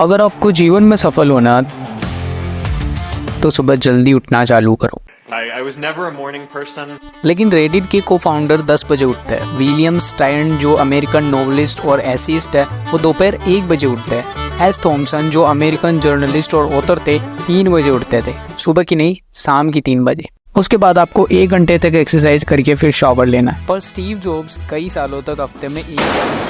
अगर आपको जीवन में सफल होना तो सुबह जल्दी उठना चालू करो। I was never a morning person. लेकिन रेडिट के को फाउंडर 10 बजे उठते हैं। विलियम स्टाइन जो अमेरिकन नोवेलिस्ट और एसेइस्ट है वो दोपहर 1 बजे उठते हैं। एस थॉमसन जो अमेरिकन जर्नलिस्ट और ऑथर थे 3 बजे उठते थे, सुबह की नहीं शाम की 3 बजे। उसके बाद आपको 1 घंटे तक एक्सरसाइज करके फिर शावर लेना है। पर स्टीव जॉब्स कई सालों तक हफ्ते में 1।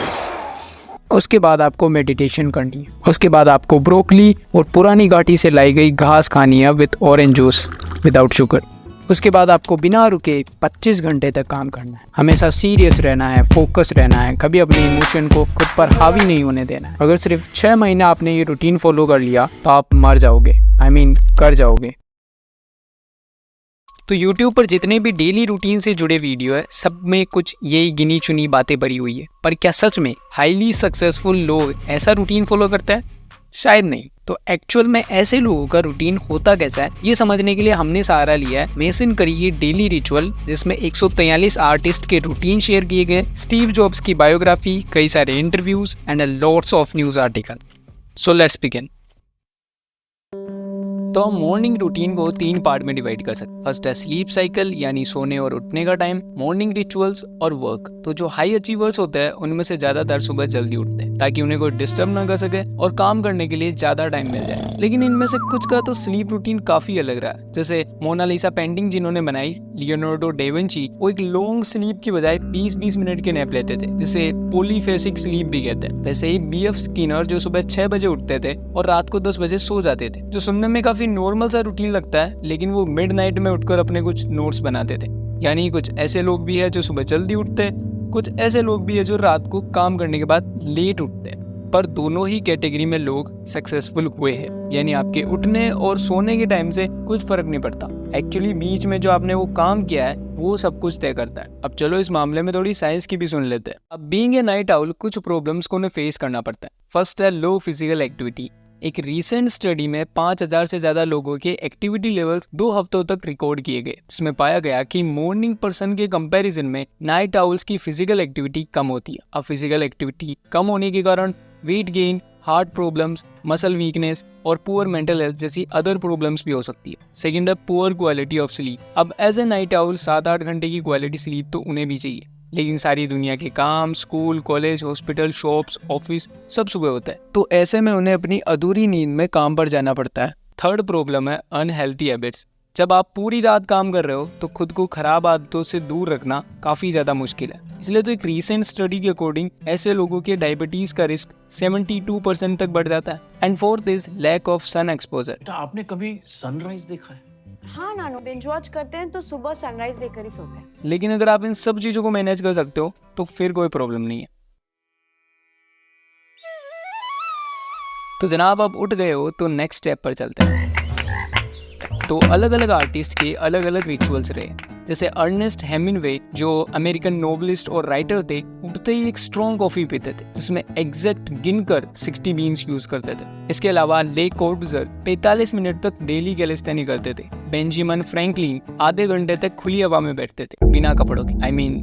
उसके बाद आपको मेडिटेशन करनी है। उसके बाद आपको ब्रोकली और पुरानी घाटी से लाई गई घास खानी है with orange juice without sugar. उसके बाद आपको बिना रुके 25 घंटे तक काम करना है। हमेशा सीरियस रहना है, फोकस रहना है, कभी अपने इमोशन को खुद पर हावी नहीं होने देना है। अगर सिर्फ 6 महीने आपने ये रूटीन फॉलो कर लिया तो आप मर जाओगे, कर जाओगे। तो YouTube पर जितने भी डेली रूटीन से जुड़े वीडियो है सब में कुछ यही गिनी चुनी बातें भरी हुई है। पर क्या सच में हाईली सक्सेसफुल लोग ऐसा रूटीन फॉलो करते हैं? शायद नहीं। तो एक्चुअल में ऐसे लोगों का रूटीन होता कैसा है ये समझने के लिए हमने सहारा लिया है मेसन करी ये डेली रिचुअल, जिसमें 143 आर्टिस्ट के रूटीन शेयर किए गए, स्टीव जॉब्स की बायोग्राफी, कई सारे interviews and lots of news article. So let's begin. तो हम मॉर्निंग रूटीन को 3 पार्ट में डिवाइड कर सकते हैं। फर्स्ट है स्लीप साइकिल यानी सोने और उठने का टाइम, मॉर्निंग रिचुअल्स और वर्क। तो जो हाई अचीवर्स होते हैं उनमें से ज्यादातर सुबह जल्दी उठते हैं ताकि उन्हें कोई डिस्टर्ब ना कर सके और काम करने के लिए ज्यादा टाइम मिल जाए। लेकिन इनमें से कुछ का तो स्लीप रूटीन काफी अलग रहा है। जैसे मोनालिसा पेंटिंग जिन्होंने बनाई, लियोनार्डो डेविंची, वो एक लॉन्ग स्लीप की बजाय 20-20 मिनट के नैप लेते थे, जिसे पोलीफेसिक स्लीप भी कहते हैं। वैसे ही BF स्किनर जो सुबह 6 बजे उठते थे और रात को 10 बजे सो जाते थे, जो सुनने में काफी नॉर्मल सा रूटीन लगता है, लेकिन वो मिडनाइट में उठकर अपने कुछ नोट्स बनाते थे। यानी कुछ ऐसे लोग भी है जो सुबह जल्दी उठते हैं, कुछ ऐसे लोग भी है जो रात को काम करने के बाद लेट उठते हैं। पर दोनों ही कैटेगरी में लोग सक्सेसफुल हुए हैं। यानी आपके उठने और सोने के टाइम से कुछ फर्क नहीं पड़ता। एक्चुअली बीच में जो आपने वो काम किया है वो सब कुछ तय करता है। अब चलो इस मामले में थोड़ी साइंस की भी सुन लेते हैं। अब बीइंग ए नाइट आउल कुछ प्रॉब्लम्स को उन्हें फेस करना पड़ता है। फर्स्ट है लो फिजिकल एक्टिविटी। एक रीसेंट स्टडी में 5000 से ज्यादा लोगों के एक्टिविटी लेवल्स 2 हफ्तों तक रिकॉर्ड किए गए, जिसमें पाया गया कि मॉर्निंग पर्सन के कंपैरिजन में नाइट आउल्स की फिजिकल एक्टिविटी कम होती है। अब फिजिकल एक्टिविटी कम होने के कारण weight gain, heart problems, muscle weakness और पुअर मेंटल हेल्थ जैसी अदर प्रॉब्लम्स भी हो सकती है। सेकंड है पुअर क्वालिटी ऑफ स्लीप। अब एज ए नाइट आउल 7-8 घंटे की क्वालिटी स्लीप तो उन्हें भी चाहिए, लेकिन सारी दुनिया के काम, school, college, hospital, shops, office सब सुबह होता है, तो ऐसे में उन्हें अपनी अधूरी नींद में काम पर जाना पड़ता है। थर्ड प्रॉब्लम है अनहेल्थी हैबिट्स। जब आप पूरी रात काम कर रहे हो तो खुद को खराब आदतों से दूर रखना काफी ज्यादा मुश्किल है। इसलिए तो एक रीसेंट स्टडी के अकॉर्डिंग ऐसे लोगों के डायबिटीज का रिस्क 72% तक बढ़ जाता है। And fourth is lack of sun exposure. आपने कभी सनराइज देखा है? हाँ नानू, बिंज वॉच करते हैं तो सुबह सनराइज देखकर ही सोते हैं। लेकिन अगर आप इन सब चीजों को मैनेज कर सकते हो तो फिर कोई प्रॉब्लम नहीं है। तो जनाब आप उठ गए हो तो नेक्स्ट स्टेप पर चलते हैं। तो अलग अलग आर्टिस्ट के अलग अलग रिचुअल्स रहे। जैसे अर्नेस्ट हेमिंगवे जो अमेरिकन नोवेलिस्ट और राइटर थे, उठते ही एक स्ट्रॉन्ग कॉफी पीते थे जिसमें एग्जैक्ट गिनकर 60 बीन्स यूज करते थे। इसके अलावा ले कॉर्बुज़ियर 45 मिनट तक डेली कैलिस्थेनिक्स करते थे। बेंजामिन फ्रैंकलिन आधे घंटे तक खुली हवा में बैठते थे बिना कपड़ों के।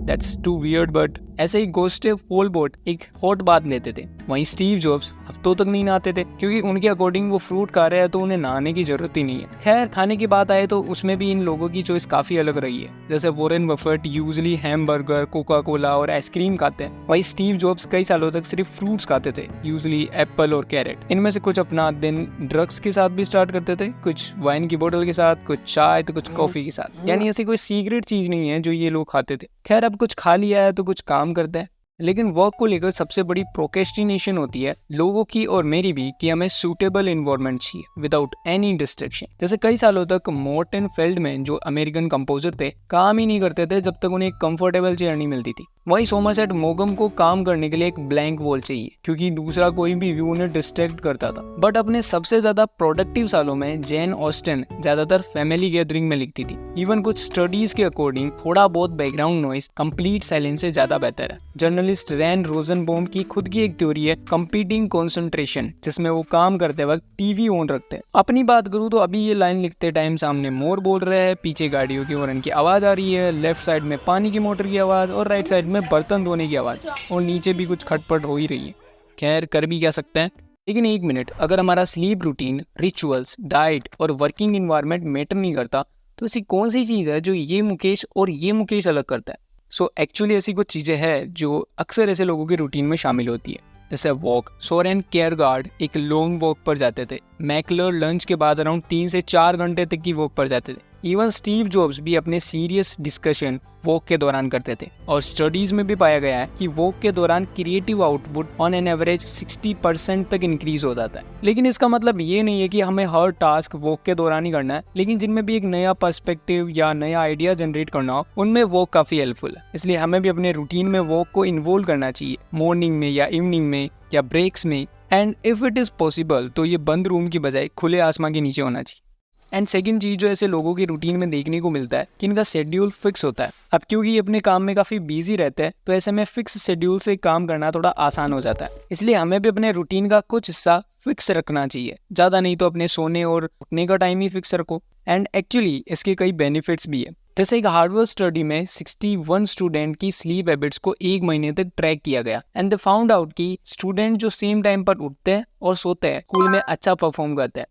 दैट्स टू वियर्ड, बट ऐसे ही गुस्टेव होलबर्ट एक हॉट बाथ लेते थे। वहीं स्टीव जॉब्स हफ्तों तक नहीं नहाते थे, क्योंकि उनके अकॉर्डिंग वो फ्रूट खा रहे हैं तो उन्हें नहाने की जरूरत ही नहीं है। खैर, खाने की बात आए तो उसमें भी इन लोगों की चॉइस काफी अलग रही है। जैसे Warren Buffett usually hamburger, Coca Cola और आइसक्रीम खाते हैं, वहीं स्टीव जॉब्स कई सालों तक सिर्फ फ्रूट्स खाते थे, यूजुअली एप्पल और कैरेट। इनमें से कुछ अपना दिन ड्रग्स के साथ भी स्टार्ट करते थे, कुछ वाइन की बोतल के साथ, कुछ चाय तो कुछ कॉफी के साथ। यानी ऐसी कोई सीक्रेट चीज नहीं है जो ये लोग खाते थे। खैर, अब कुछ खा लिया है तो कुछ काम करते हैं। लेकिन वर्क को लेकर सबसे बड़ी प्रोक्रेस्टिनेशन होती है लोगों की और मेरी भी, कि हमें सूटेबल एनवायरनमेंट चाहिए विदाउट एनी डिस्ट्रैक्शन। जैसे कई सालों तक मॉर्टन फेल्डमैन जो अमेरिकन कंपोजर थे काम ही नहीं करते थे जब तक उन्हें एक कंफर्टेबल चेयर नहीं मिलती थी। वहीं सोमरसेट मॉगम को काम करने के लिए एक ब्लैंक वॉल चाहिए, क्योंकि दूसरा कोई भी व्यू उन्हें डिस्ट्रैक्ट करता था। बट अपने सबसे ज्यादा प्रोडक्टिव सालों में जेन ऑस्टिन ज्यादातर फैमिली गैदरिंग में लिखती थी। इवन कुछ स्टडीज के अकॉर्डिंग थोड़ा बहुत बैकग्राउंड नॉइस कंप्लीट साइलेंस से ज्यादा बेहतर है। जर्नलिस्ट रैन रोजनबॉम की खुद की एक थ्योरी है कंपीटिंग कंसंट्रेशन, जिसमें वो काम करते वक्त टीवी ऑन रखते हैं। अपनी बात करूँ तो अभी ये लाइन लिखते टाइम सामने मोर बोल रहे हैं, पीछे गाड़ियों की हॉर्न की आवाज आ रही है, लेफ्ट साइड में पानी की मोटर की आवाज और राइट साइड में बर्तन धोने की आवाज, और नीचे भी कुछ खटपट हो ही रही है। खैर, कर भी क्या सकते हैं। लेकिन एक मिनट, अगर हमारा स्लीप रूटीन, रिचुअल्स, डाइट और वर्किंग इन्वायरमेंट मैटर नहीं करता तो ऐसी कौन सी चीज़ है जो ये मुकेश और ये मुकेश अलग करता है? सो एक्चुअली ऐसी कुछ चीज़ें हैं जो अक्सर ऐसे लोगों के रूटीन में शामिल होती है। जैसे वॉक, सोरेन केयरगार्ड एक लॉन्ग वॉक पर जाते थे। मैकलर लंच के बाद अराउंड 3 से 4 घंटे तक की वॉक पर जाते थे। इवन स्टीव जॉब्स भी अपने सीरियस डिस्कशन वॉक के दौरान करते थे। और स्टडीज में भी पाया गया है कि वॉक के दौरान creative output on an average 60% तक इंक्रीज हो जाता है। लेकिन इसका मतलब ये नहीं है कि हमें हर टास्क वॉक के दौरान ही करना है, लेकिन जिनमें भी एक नया पर्सपेक्टिव या नया आइडिया जनरेट करना हो उनमें वॉक काफी हेल्पफुल है। इसलिए हमें भी अपने रूटीन में वॉक को इन्वॉल्व करना चाहिए, मॉर्निंग में या इवनिंग में या ब्रेक्स में। And if it is possible तो ये बंद रूम की बजाय खुले आसमान के नीचे होना चाहिए। एंड सेकंड चीज़ जो ऐसे लोगों की रूटीन में देखने को मिलता है कि इनका शेड्यूल फिक्स होता है। अब क्योंकि ये अपने काम में काफ़ी बिजी रहते हैं तो ऐसे में फिक्स शेड्यूल से काम करना थोड़ा आसान हो जाता है। इसलिए हमें भी अपने रूटीन का कुछ हिस्सा फिक्स रखना चाहिए, ज़्यादा नहीं तो अपने सोने और उठने का टाइम ही फिक्स रखो। एंड एक्चुअली इसके कई बेनिफिट्स भी है। जैसे एक हार्वर्ड स्टडी में 61 स्टूडेंट की स्लीप हैबिट्स को 1 महीने तक ट्रैक किया गया एंड दे फाउंड आउट कि स्टूडेंट जो सेम टाइम पर उठते हैं और सोते हैं स्कूल में अच्छा परफॉर्म करते हैं।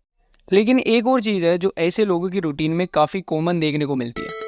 लेकिन एक और चीज़ है जो ऐसे लोगों की रूटीन में काफ़ी कॉमन देखने को मिलती है।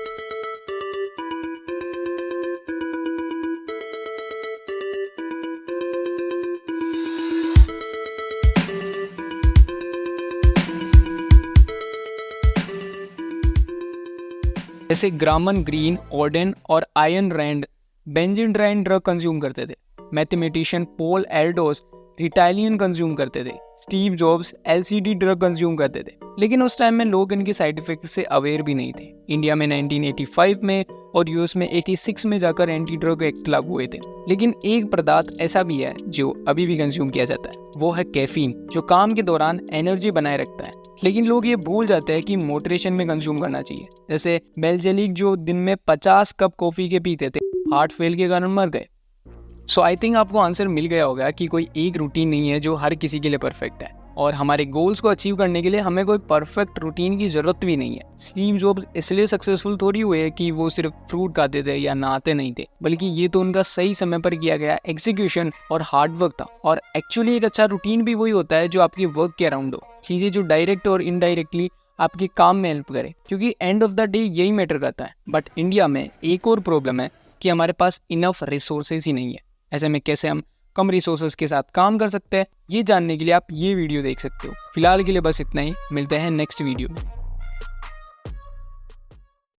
जैसे ग्रामन ग्रीन, ऑर्डन और आयन रैंड बेंजिड्राइन ड्रग कंज्यूम करते थे। मैथमेटिशियन पॉल एल्डोस रिटालियन कंज्यूम करते थे। Steve jobs LSD drug consume करते थे। लेकिन उस टाइम में लोग इनके साइड इफेक्ट से अवेयर भी नहीं थे। इंडिया में 1985 में और यूएस में 86 में जाकर एंटी ड्रग एक्ट लागू हुए थे। लेकिन एक पदार्थ ऐसा भी है जो अभी भी कंज्यूम किया जाता है, वो है कैफीन, जो काम के दौरान एनर्जी बनाए रखता है। लेकिन लोग ये भूल जाते हैं कि मोटिवेशन में कंज्यूम करना चाहिए। जैसे बेल्जेलिक जो दिन में 50 कप कॉफी के पीते थे, हार्ट फेल के कारण मर गए। सो आई थिंक आपको आंसर मिल गया होगा कि कोई एक रूटीन नहीं है जो हर किसी के लिए परफेक्ट है, और हमारे गोल्स को अचीव करने के लिए हमें कोई परफेक्ट रूटीन की जरूरत भी नहीं है। स्टीव जॉब्स इसलिए सक्सेसफुल थोड़ी हुए कि वो सिर्फ फ्रूट खाते थे या नहाते नहीं थे, बल्कि ये तो उनका सही समय पर किया गया एग्जीक्यूशन और हार्डवर्क था। और एक्चुअली एक अच्छा रूटीन भी वही होता है जो आपके वर्क के अराउंड हो, चीज़ें जो डायरेक्ट और इनडायरेक्टली आपके काम में हेल्प करे, क्योंकि एंड ऑफ द डे यही मैटर करता है। बट इंडिया में एक और प्रॉब्लम है कि हमारे पास इनफ रिसोर्सेज ही नहीं है। ऐसे में कैसे हम कम रिसोर्सेज के साथ काम कर सकते हैं, ये जानने के लिए आप ये वीडियो देख सकते हो। फिलहाल के लिए बस इतना ही, मिलते हैं नेक्स्ट वीडियो में।